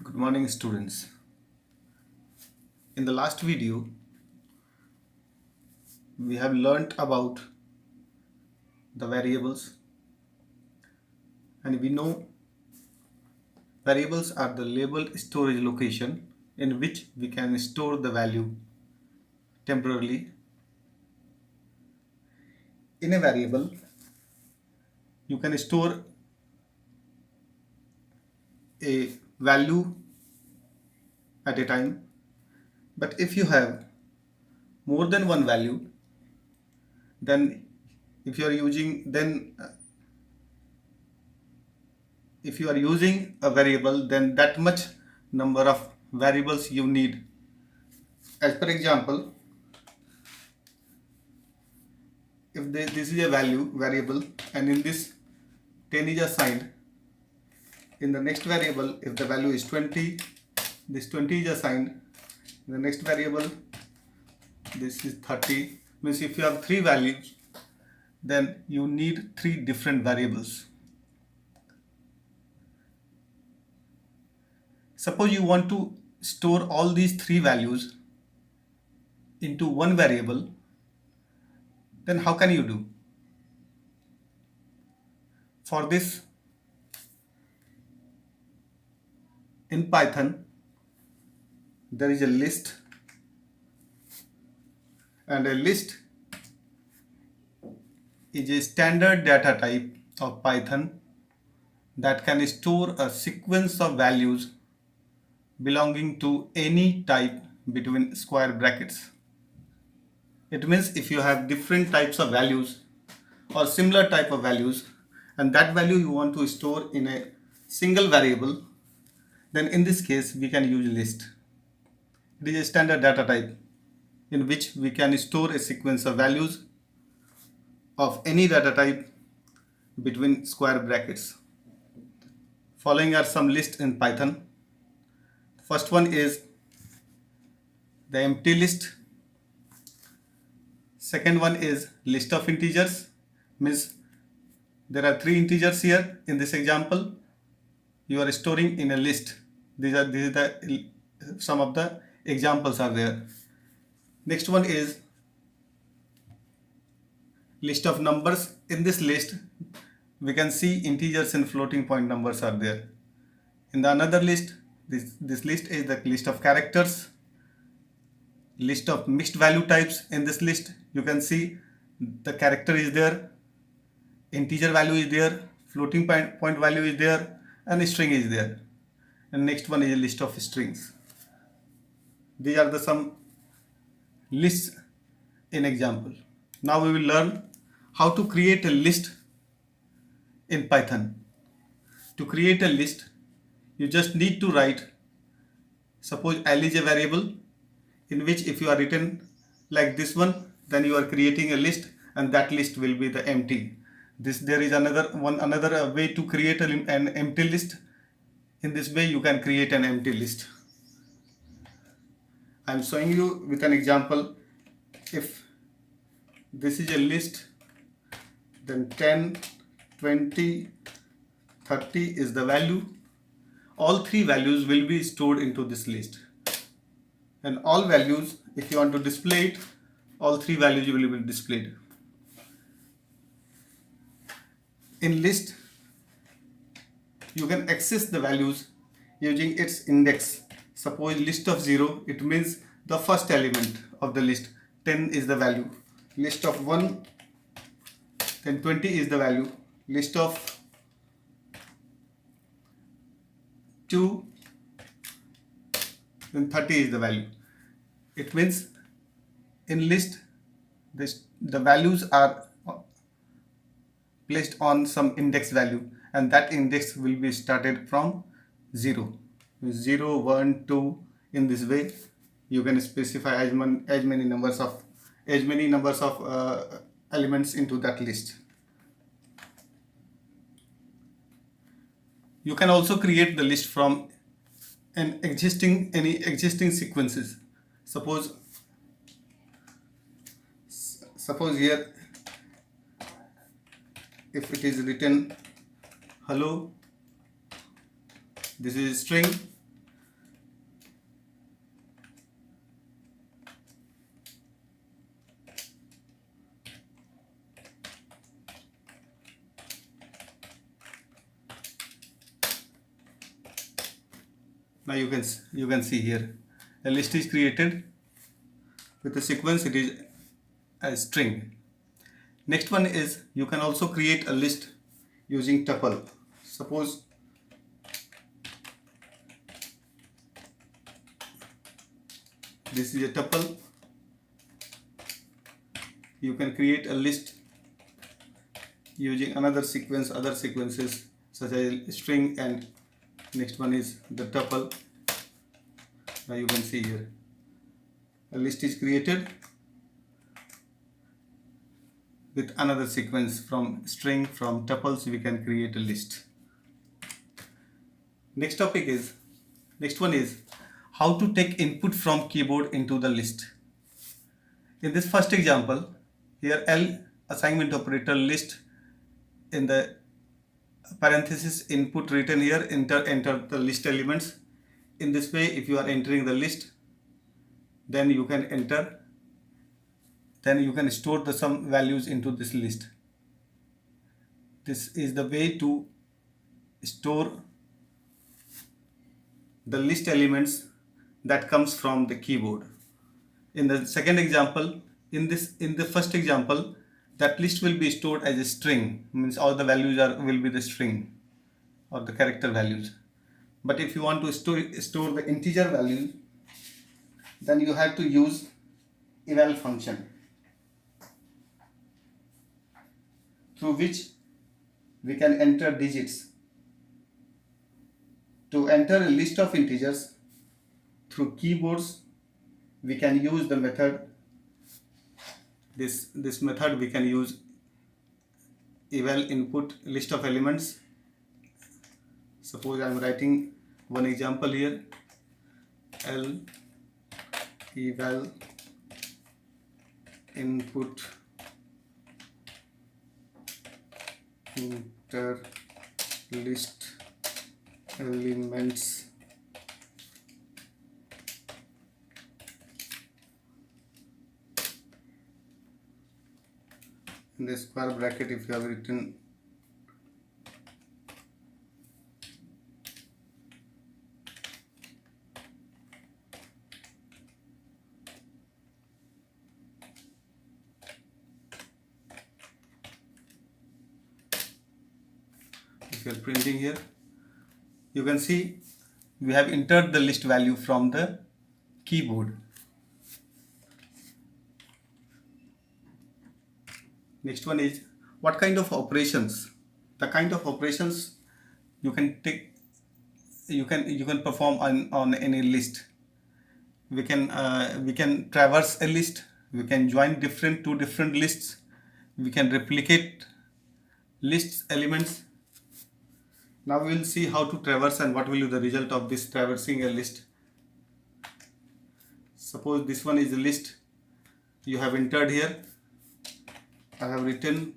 Good morning, students. In the last video, we have learnt about the variables, and we know variables are the labeled storage location in which we can store the value temporarily. In a variable, you can store a value at a time, but if you have more than one value, then if you are using then if you are using a variable, then that much number of variables you need. As per example, if this is a variable, and in this 10 is assigned, in the next variable if the value is 20, this 20 is assigned. In the next variable this is 30. Means if you have three values, then you need three different variables. Suppose you want to store all these three values into one variable, then how can you do? For this, in Python there is a list, and a list is a standard data type of Python that can store a sequence of values belonging to any type between square brackets. It means if you have different types of values or similar type of values, and that value you want to store in a single variable, then in this case we can use list. It is a standard data type in which we can store a sequence of values of any data type between square brackets. Following are some lists in Python. First one is the empty list. Second one is list of integers. Means there are three integers here. In this example, you are storing in a list. These are some of the examples are there. Next one is list of numbers. In this list we can see integers and floating point numbers are there. In the another list, this list is the list of characters. List of mixed value types. In this list you can see the character is there, integer value is there, floating point value is there, and string is there. And next one is a list of strings. These are the some lists in example. Now we will learn how to create a list in Python. To create a list, you just need to write, suppose L is a variable in which if you are written like this one, then you are creating a list, and that list will be the empty. There is another way to create an empty list. In this way you can create an empty list. I am showing you with an example. If this is a list, then 10, 20, 30 is the value. All three values will be stored into this list, and all values, if you want to display it, all three values will be displayed. In list you can access the values using its index. Suppose list of 0, it means the first element of the list. 10 is the value. List of 1, then 20 is the value. List of 2, then 30 is the value. It means in list the values are placed on some index value, and that index will be started from 0. 0, 1, 2. In this way you can specify as many numbers of elements into that list. You can also create the list from any existing sequences. Suppose here if it is written hello, this is string, Now you can see here a list is created with a sequence. It is a string. Next one is you can also create a list using tuple. Suppose this is a tuple. You can create a list using another sequence, other sequences such as string, and next one is the tuple. Now you can see here a list is created with another sequence. From string, from tuples, we can create a list. Next one is how to take input from keyboard into the list. In this first example, here L assignment operator list, in the parenthesis input written here, enter the list elements. In this way, if you are entering the list, then you can store the some values into this list. This is the way to store the list elements that comes from the keyboard. In the second example, in the first example, that list will be stored as a string, means all the values will be the string or the character values. But if you want to store the integer values, then you have to use eval function, through which we can enter digits. To enter a list of integers through keyboards, we can use the method, this method we can use eval input list of elements. Suppose I am writing one example here, L eval input enter list elements in the square bracket. If you have written if you are printing here, you can see we have entered the list value from the keyboard. Next one is what kind of operations, the kind of operations you can take, you can perform on any list. We can traverse a list, we can join two different lists, we can replicate lists elements. Now we will see how to traverse and what will be the result of this traversing a list. Suppose this one is a list you have entered here. I have written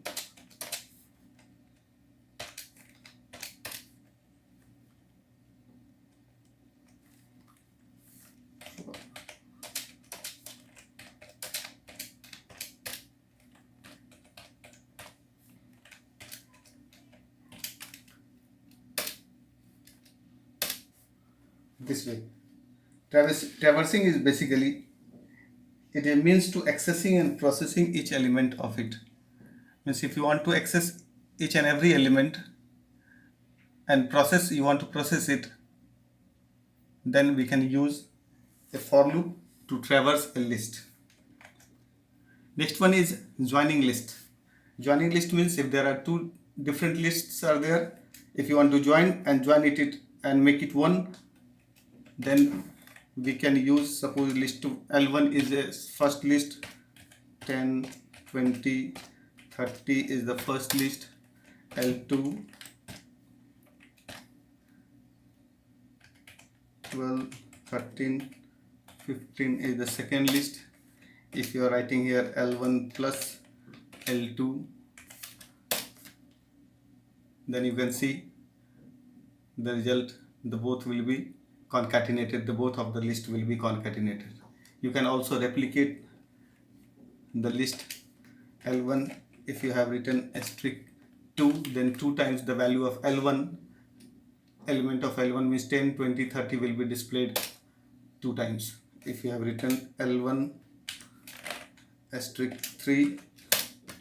this way. Traversing is basically, it means to accessing and processing each element of it. Means if you want to access each and every element and you want to process it, then we can use a for loop to traverse a list. Next one is joining list. Joining list means if there are two different lists are there, if you want to join it and make it one, then we can use, suppose list to L1 is a first list, 10, 20, 30 is the first list, L2 12, 13, 15 is the second list. If you are writing here L1 plus L2, then you can see the result, the both will be concatenated, the both of the list will be concatenated. You can also replicate the list L1. If you have written asterisk 2, then 2 times the value of L1 element of L1 means 10, 20, 30 will be displayed 2 times. If you have written L1 asterisk 3,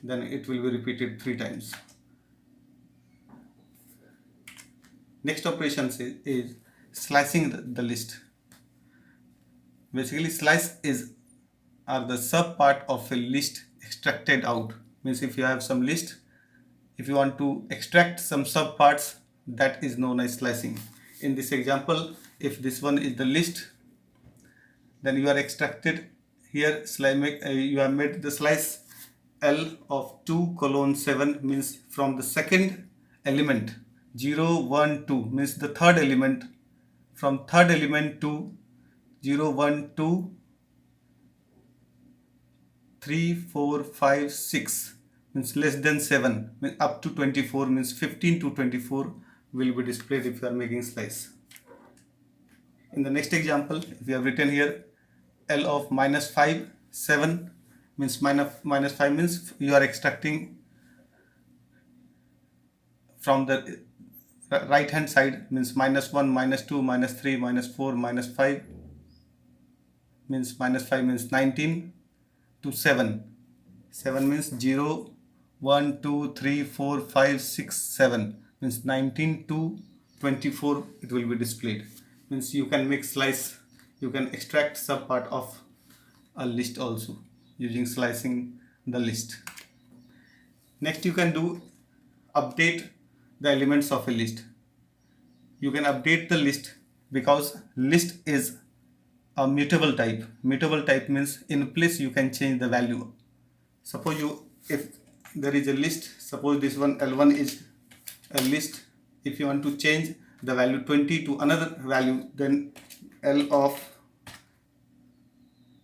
then it will be repeated 3 times. Next operation is slicing the list. Basically, slice are the sub part of a list extracted out. Means if you have some list, if you want to extract some sub parts, that is known as slicing. In this example, if this one is the list, then you are extracted here. You have made the slice L of 2:7 means from the second element 0, 1, 2 means the third element, from third element to 0, 1, 2, 3, 4, 5, 6 means less than 7 means up to 24 means 15 to 24 will be displayed if you are making slice. In the next example, if you have written here L of -5, 7 means minus 5 means you are extracting from the right hand side means -1, -2, -3, -4, -5 means -5 means 19 to 7. 7 means 0, 1, 2, 3, 4, 5, 6, 7 means 19 to 24 it will be displayed. Means you can make slice, you can extract sub part of a list also using slicing the list. Next you can do update the elements of a list. You can update the list because list is a mutable type. Mutable type means in place you can change the value. Suppose if there is a list, suppose this one L1 is a list, if you want to change the value 20 to another value, then L of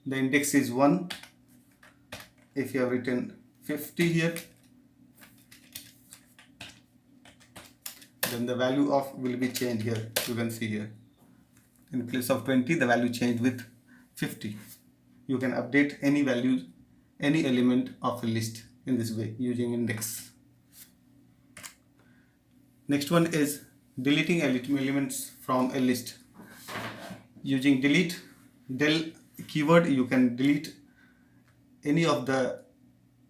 the index is 1. If you have written 50 here, then the value of will be changed here. You can see here, in place of 20 the value changed with 50. You can update any values, any element of a list in this way using index. Next one is deleting elements from a list. Using delete del keyword, you can delete any of the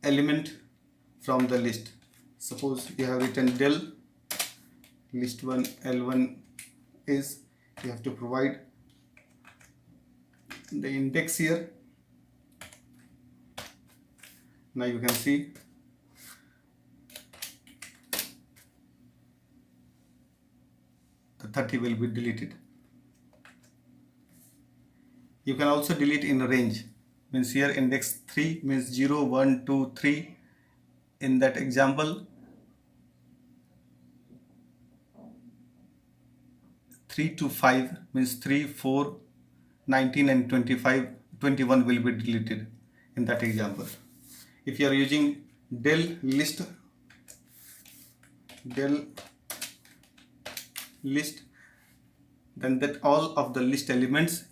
element from the list. Suppose you have written del list1 L1 is, you have to provide the index here. Now you can see the 30 will be deleted. You can also delete in range, means here index 3 means 0, 1, 2, 3. In that example 3 to 5 means 3, 4, 19 and 25, 21 will be deleted in that example. If you are using del list, then that all of the list elements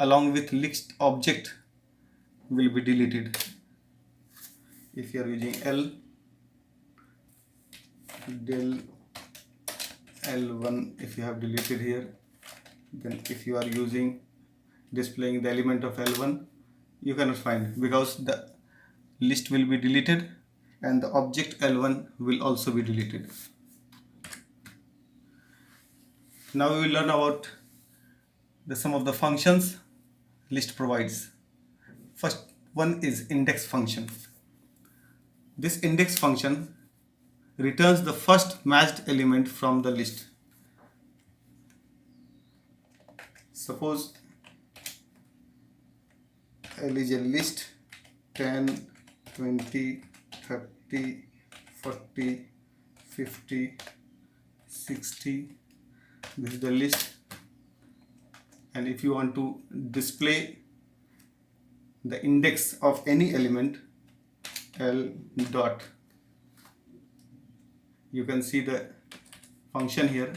along with list object will be deleted. If you are using del L1, if you have deleted here, then if you are using displaying the element of L1, you cannot find because the list will be deleted and the object L1 will also be deleted. Now we will learn about some of the functions list provides. First one is index function. This index function returns the first matched element from the list. Suppose L is a list 10, 20, 30, 40, 50, 60. This is the list, and if you want to display the index of any element, L dot, you can see the function here,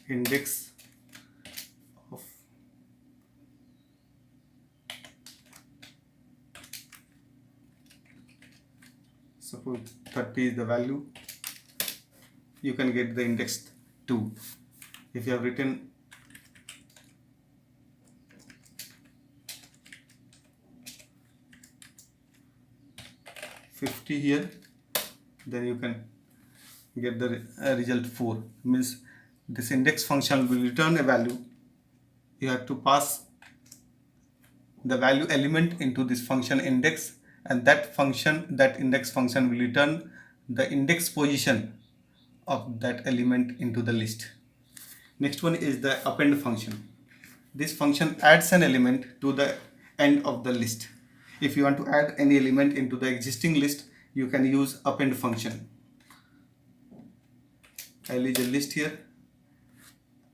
index of suppose 30 is the value, you can get the index 2. If you have written $50 here, then you can get the result 4. Means this index function will return a value. You have to pass the value element into this function index, and that index function will return the index position of that element into the list. Next one is the append function. This function adds an element to the end of the list. If you want to add any element into the existing list, you can use append function. I'll use a list here.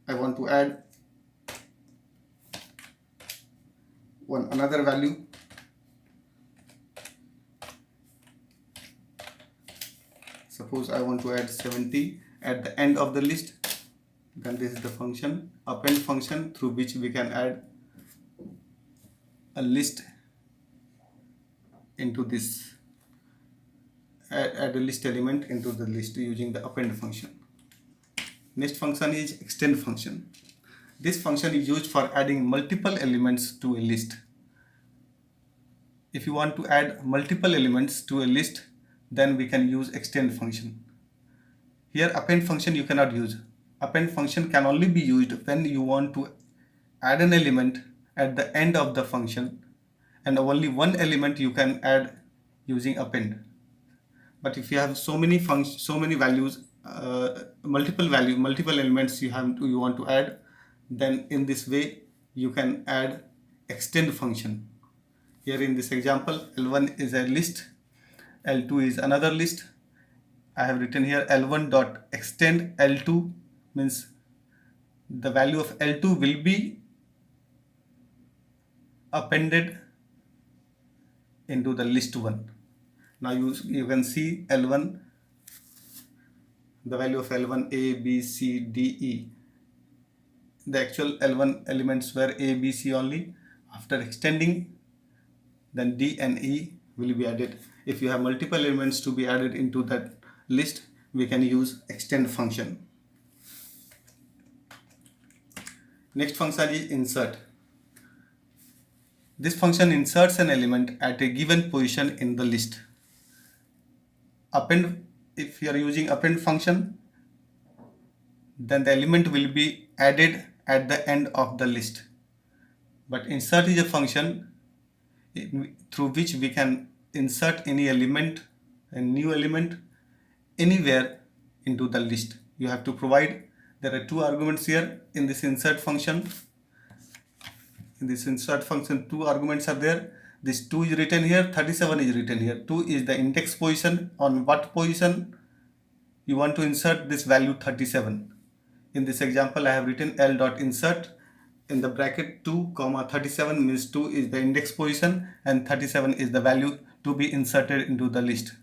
I want to add another value. Suppose I want to add 70 at the end of the list. Then this is the function, append function, through which we can add a list into this, add a list element into the list using the append function. Next function is extend function. This function is used for adding multiple elements to a list. If you want to add multiple elements to a list, then we can use extend function. Here append function you cannot use. Append function can only be used when you want to add an element at the end of the function, and only one element you can add using append. But if you have so many values, multiple elements you want to add, then in this way you can add extend function. Here in this example, L1 is a list, L2 is another list. I have written here L1 dot extend L2, means the value of L2 will be appended into the list 1. Now you can see L1, the value of L1 A, B, C, D, E. The actual L1 elements were A, B, C only. After extending, then D and E will be added. If you have multiple elements to be added into that list, we can use extend function. Next function is insert. This function inserts an element at a given position in the list. Append, if you are using append function, then the element will be added at the end of the list. But insert is a function through which we can insert any element, a new element, anywhere into the list. You have to provide, there are 2 arguments here in this insert function. In this insert function, 2 arguments are there. This 2 is written here, 37 is written here. 2 is the index position, on what position you want to insert this value 37. In this example, I have written L dot insert in the bracket 2 comma 37, means 2 is the index position and 37 is the value to be inserted into the list.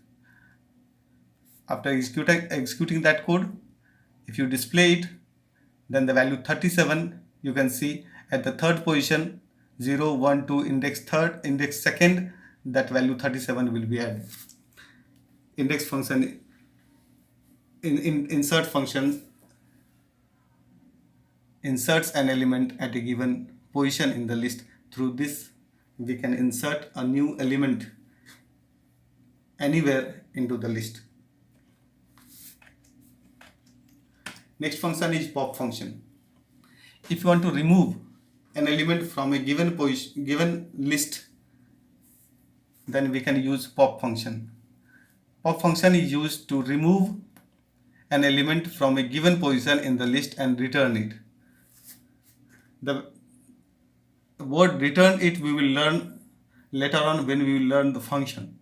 After executing that code, if you display it, then the value 37 you can see at the third position, 0, 1, 2, index second, that value 37 will be added. Index function, in insert function, inserts an element at a given position in the list. Through this, we can insert a new element anywhere into the list. Next function is pop function. If you want to remove an element from a given list, then we can use pop function. Pop function is used to remove an element from a given position in the list and return it. The word return it we will learn later on when we will learn the function.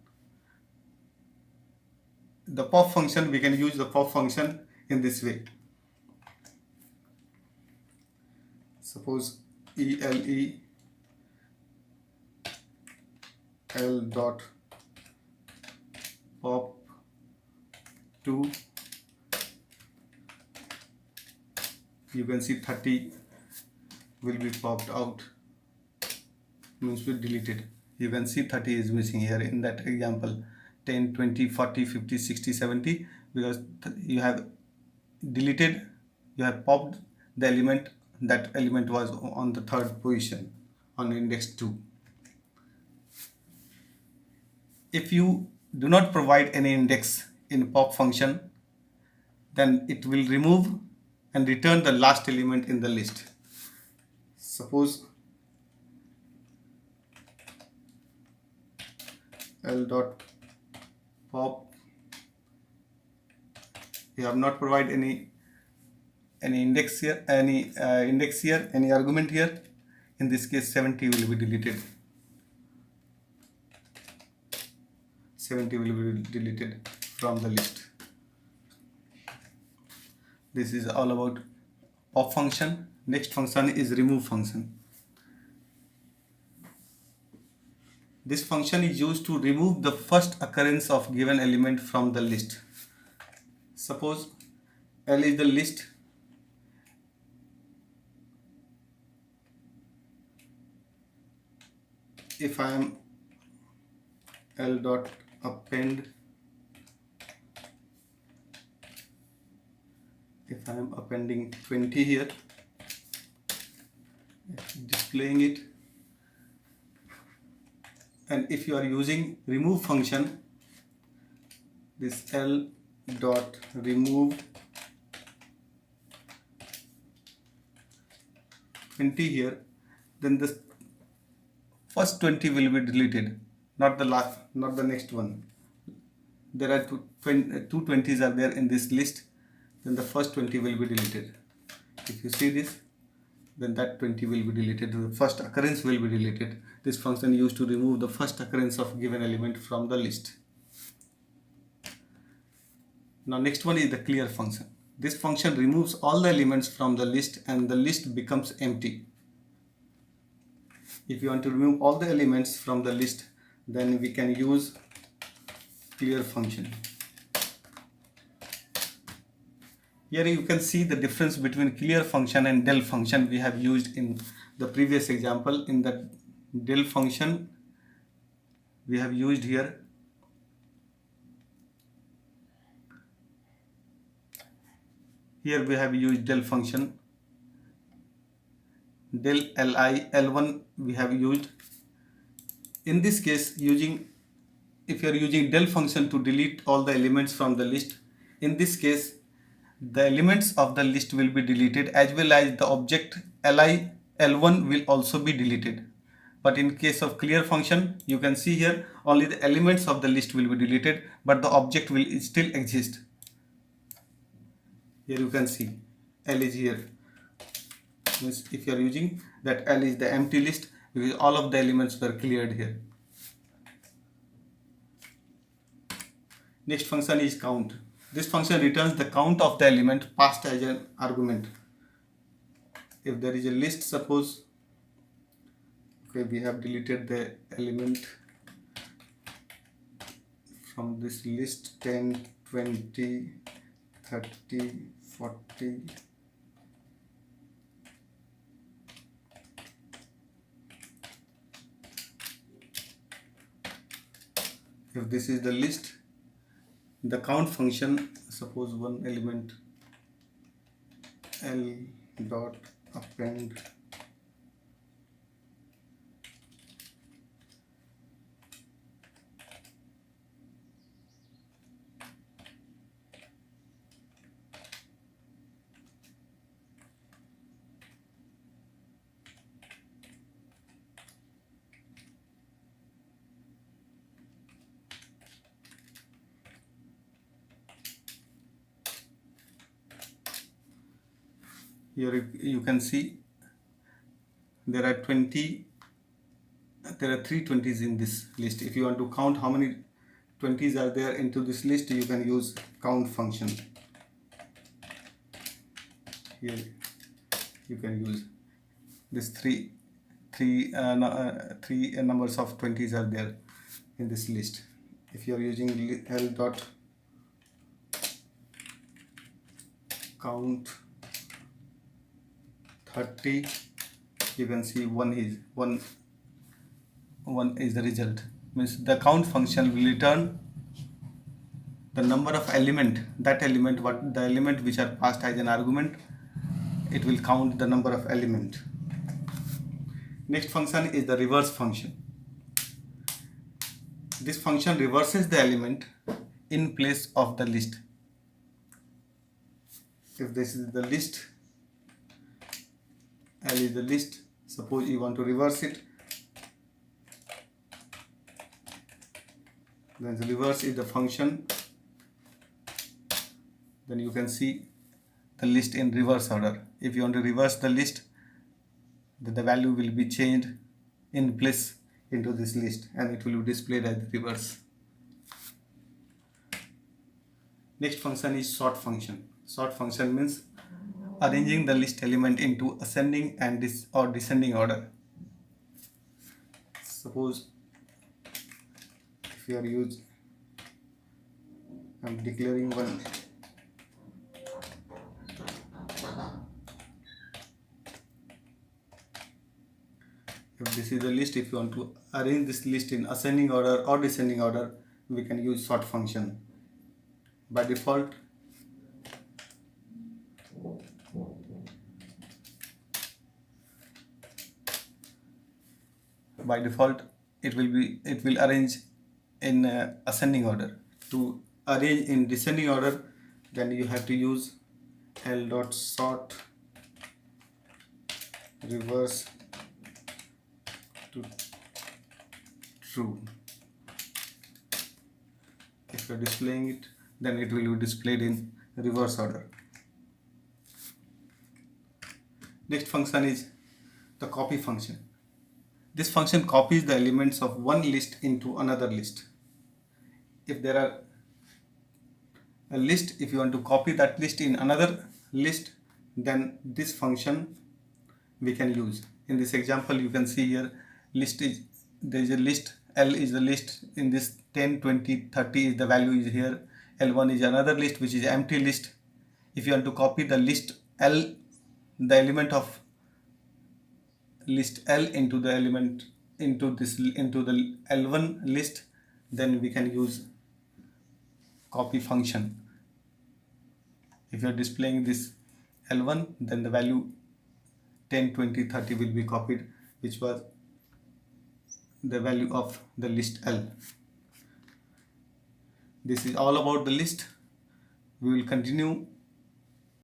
The pop function, we can use the pop function in this way. Suppose ELE L dot pop 2, you can see 30 will be popped out, means we deleted. You can see 30 is missing here in that example, 10, 20, 40, 50, 60, 70, because you have deleted you have popped the element, that element was on the third position on index 2. If you do not provide any index in pop function, then it will remove and return the last element in the list. Suppose L dot pop, you have not provided any index here, any argument here. In this case 70 will be deleted. 70 will be deleted from the list. This is all about pop function. Next function is remove function. This function is used to remove the first occurrence of given element from the list. Suppose L is the list. If I am L dot append, if I am appending 20 here, displaying it, and if you are using remove function, this L dot remove 20 here, then the first 20 will be deleted, not the last, not the next one. There are two 20s are there in this list, then the first 20 will be deleted. If you see this, then that 20 will be deleted, the first occurrence will be deleted. This function used to remove the first occurrence of given element from the list. Now next one is the clear function. This function removes all the elements from the list and the list becomes empty. If you want to remove all the elements from the list, then we can use clear function. Here you can see the difference between clear function and del function we have used in the previous example. In the del function we have used here we have used del function, del li l1 we have used. In this case, if you are using del function to delete all the elements from the list, in this case the elements of the list will be deleted as well as the object li l1 will also be deleted. But in case of clear function, you can see here only the elements of the list will be deleted, but the object will still exist. Here you can see L is here. Means if you are using that, L is the empty list because all of the elements were cleared here. Next function is count. This function returns the count of the element passed as an argument. If there is a list, suppose, okay, we have deleted the element from this list 10, 20, 30, 40. If this is the list, the count function, suppose one element L dot append here you can see there are 3 20s in this list. If you want to count how many 20s are there into this list, you can use count function. Here you can use this three numbers of 20s are there in this list. If you are using L dot count 30, you can see one is the result. Means the count function will return the number of element, the element which are passed as an argument, it will count the number of element. Next function is the reverse function. This function reverses the element in place of the list. If this is the list, L is the list, suppose you want to reverse it, then the reverse is the function, then you can see the list in reverse order. If you want to reverse the list, then the value will be changed in place into this list and it will be displayed as the reverse. Next function is sort function. Sort function means arranging the list element into ascending and descending order. Suppose if you are I'm declaring one if this is the list, if you want to arrange this list in ascending order or descending order, we can use sort function. By default, it will arrange in ascending order. To arrange in descending order, then you have to use L dot sort reverse to true. If you are displaying it, then it will be displayed in reverse order. Next function is the copy function. This function copies the elements of one list into another list. If there are a list, if you want to copy that list in another list, then this function we can use. In this example, you can see here there is a list, L is the list, in this 10, 20, 30 is the value is here, L1 is another list which is empty list. If you want to copy the list L, the element of list L into the element into the L1 list, then we can use copy function. If you are displaying this L1, then the value 10, 20, 30 will be copied, which was the value of the list L. This is all about the list. We will continue